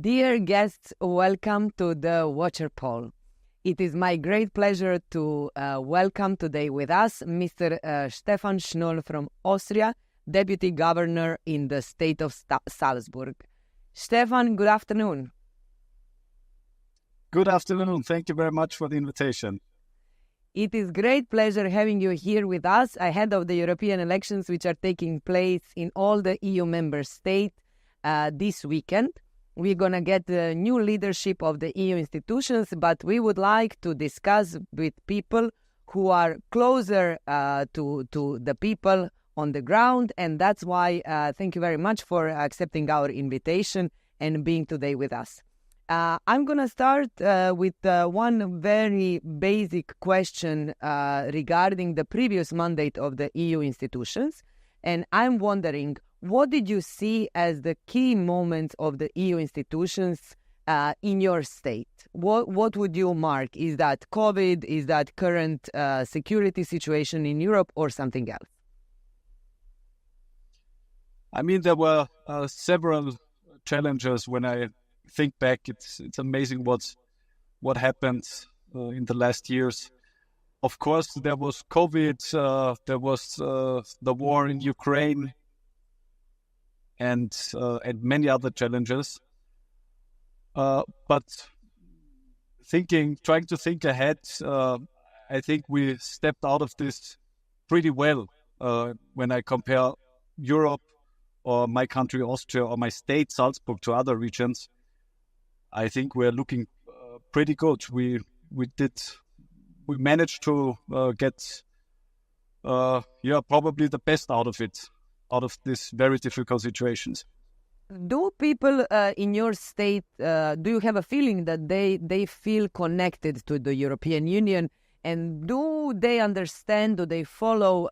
Dear guests, welcome to the Watcher Poll. It is my great pleasure to welcome today with us Mr. Stefan Schnoll from Austria, Deputy Governor in the state of Salzburg. Stefan, good afternoon. Good afternoon. Thank you very much for the invitation. It is great pleasure having you here with us ahead of the European elections, which are taking place in all the EU member states this weekend. We're going to get the new leadership of the EU institutions, but we would like to discuss with people who are closer to the people on the ground. And that's why thank you very much for accepting our invitation and being today with us. I'm going to start with one very basic question regarding the previous mandate of the EU institutions. And I'm wondering, what did you see as the key moments of the EU institutions in your state? What would you mark? Is that COVID? Is that current security situation in Europe or something else? I mean, there were several challenges. When I think back, it's amazing what happened in the last years. Of course, there was COVID, there was the war in Ukraine, and many other challenges. But trying to think ahead, I think we stepped out of this pretty well when I compare Europe or my country, Austria, or my state, Salzburg, to other regions. I think we're looking pretty good. We managed to get probably the best out of these very difficult situations. Do people in your state, do you have a feeling that they feel connected to the European Union? And do they understand, do they follow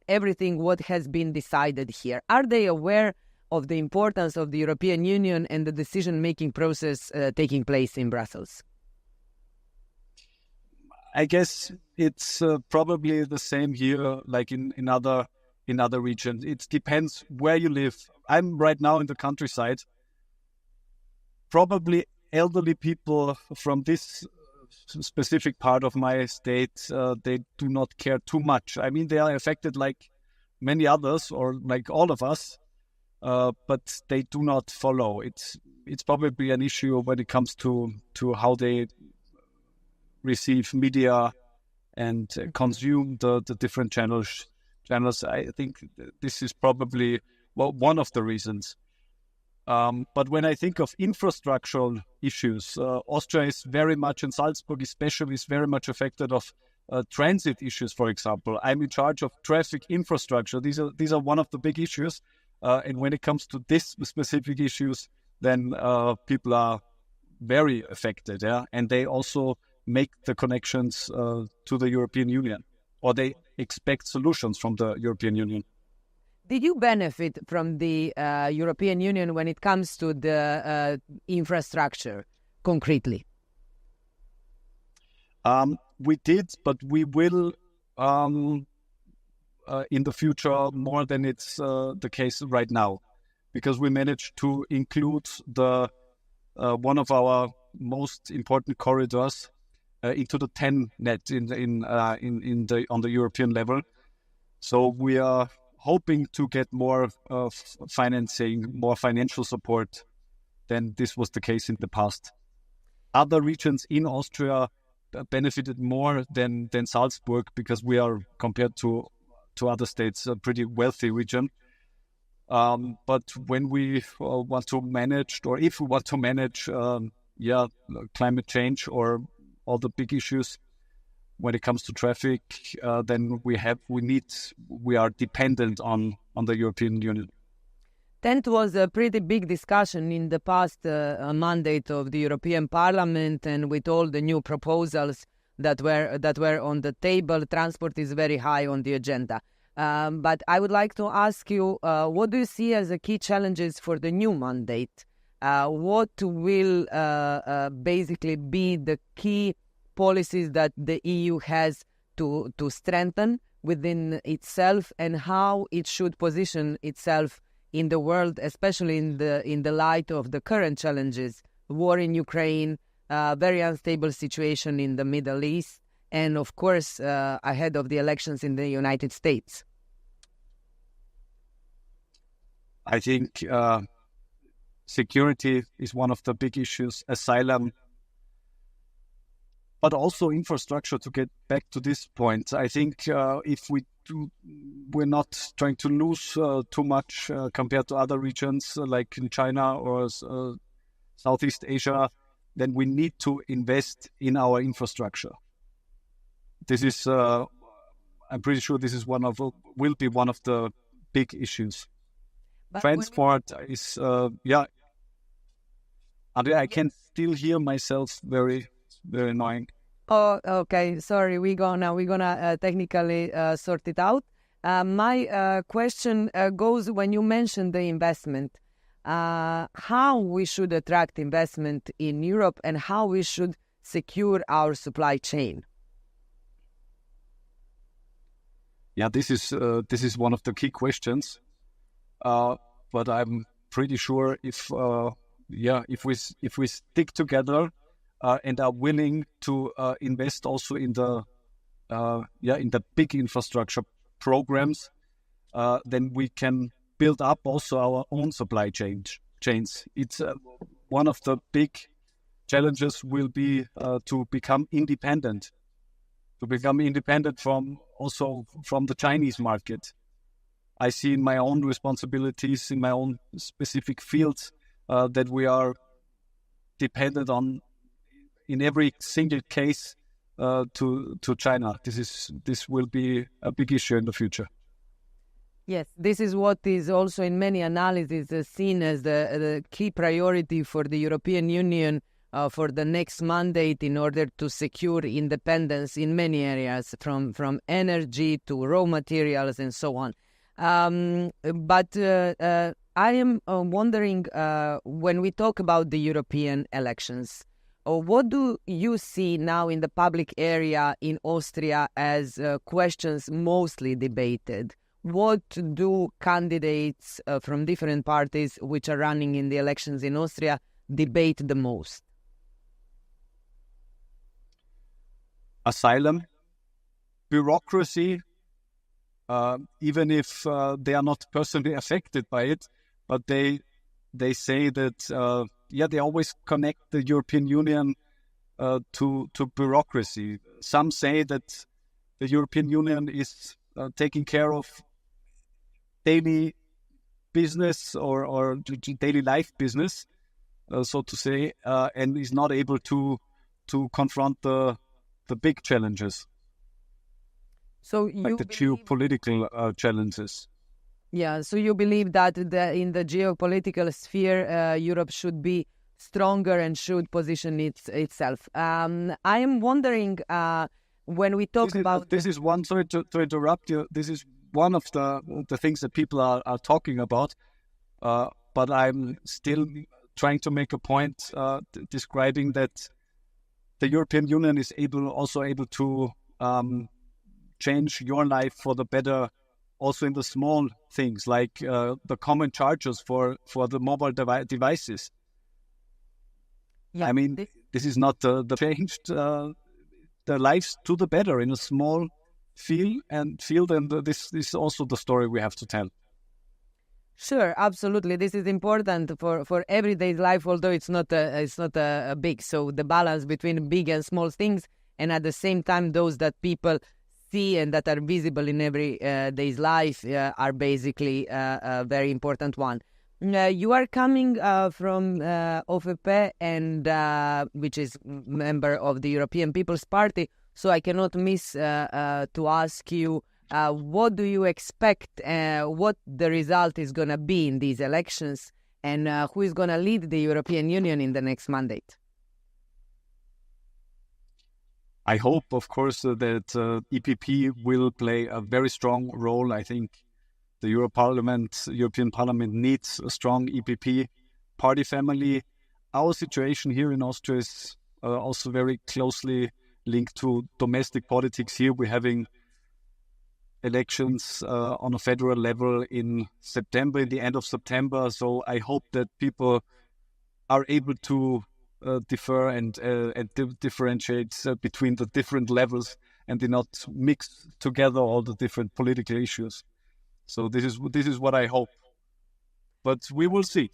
everything what has been decided here? Are they aware of the importance of the European Union and the decision-making process taking place in Brussels? I guess it's probably the same here, like in other regions. It depends where you live. I'm right now in the countryside. Probably elderly people from this specific part of my state, they do not care too much. I mean, they are affected like many others or like all of us, but they do not follow. It's probably an issue when it comes to how they receive media and consume the different channels. I think this is probably one of the reasons. But when I think of infrastructural issues, Austria is very much, and Salzburg especially, is very much affected of transit issues, for example. I'm in charge of traffic infrastructure. These are one of the big issues. And when it comes to this specific issues, then people are very affected, and they also make the connections to the European Union, or they expect solutions from the European Union. Did you benefit from the European Union when it comes to the infrastructure, concretely? We did, but we will in the future more than it's the case right now, because we managed to include the one of our most important corridors into the 10 net on the European level. So we are hoping to get more financing, more financial support than this was the case in the past. Other regions in Austria benefited more than Salzburg, because we are, compared to other states, a pretty wealthy region. But when we want to manage, or if we want to manage, climate change or all the big issues when it comes to traffic, then we are dependent on the European Union. That was a pretty big discussion in the past mandate of the European Parliament, and with all the new proposals that were on the table, transport is very high on the agenda. But I would like to ask you, what do you see as the key challenges for the new mandate? What will basically be the key policies that the EU has to strengthen within itself, and how it should position itself in the world, especially in the light of the current challenges, war in Ukraine, very unstable situation in the Middle East, and of course ahead of the elections in the United States? I think security is one of the big issues, asylum, but also infrastructure. To get back to this point, I think if we're not trying to lose too much compared to other regions like in China or Southeast Asia, then we need to invest in our infrastructure. This is, I'm pretty sure this is will be one of the big issues. But transport is, Andrea, I can still hear myself very, very annoying. Oh, okay. Sorry, we're gonna technically sort it out. My question goes when you mentioned the investment, how we should attract investment in Europe and how we should secure our supply chain. Yeah, this is one of the key questions. But I'm pretty sure if we stick together and are willing to invest also in the big infrastructure programs, then we can build up also our own supply chains. It's one of the big challenges will be to become independent from the Chinese market. I see in my own responsibilities, in my own specific fields, that we are dependent on, in every single case, to China. This will be a big issue in the future. Yes, this is what is also in many analyses seen as the key priority for the European Union for the next mandate in order to secure independence in many areas, from energy to raw materials and so on. But I am wondering, when we talk about the European elections, what do you see now in the public area in Austria as questions mostly debated? What do candidates from different parties which are running in the elections in Austria debate the most? Asylum, bureaucracy, even if they are not personally affected by it, but they say that they always connect the European Union to bureaucracy. Some say that the European Union is taking care of daily business or daily life business, so to say, and is not able to confront the big challenges. So like the geopolitical challenges. Yeah, so you believe that in the geopolitical sphere, Europe should be stronger and should position itself. I am wondering, when we talk about... This is one, sorry to interrupt you, this is one of the things that people are talking about, but I'm still trying to make a point describing that the European Union is also able to change your life for the better, also in the small things like the common chargers for the mobile devices. Yeah, I mean, this is not the changed the lives to the better in a small field, and this is also the story we have to tell. Sure, absolutely. This is important for everyday life, although it's not a big. So the balance between big and small things, and at the same time those that people see and that are visible in every day's life are basically a very important one. You are coming from OVP, and which is member of the European People's Party, so I cannot miss to ask you, what do you expect, what the result is going to be in these elections, and who is going to lead the European Union in the next mandate? I hope, of course, that EPP will play a very strong role. I think the European Parliament needs a strong EPP party family. Our situation here in Austria is also very closely linked to domestic politics. Here we're having elections on a federal level in September, in the end of September. So I hope that people are able to differ and differentiate between the different levels and do not mix together all the different political issues. So this is what I hope. But we will see.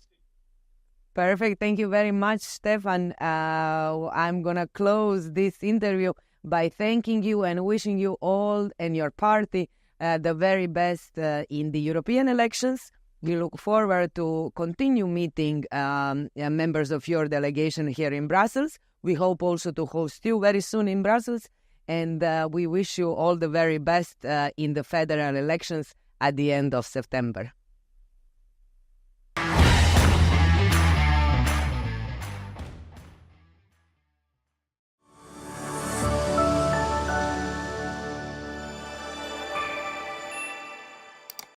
Perfect. Thank you very much, Stefan. I'm going to close this interview by thanking you and wishing you all and your party the very best in the European elections. We look forward to continue meeting members of your delegation here in Brussels. We hope also to host you very soon in Brussels. And we wish you all the very best in the federal elections at the end of September.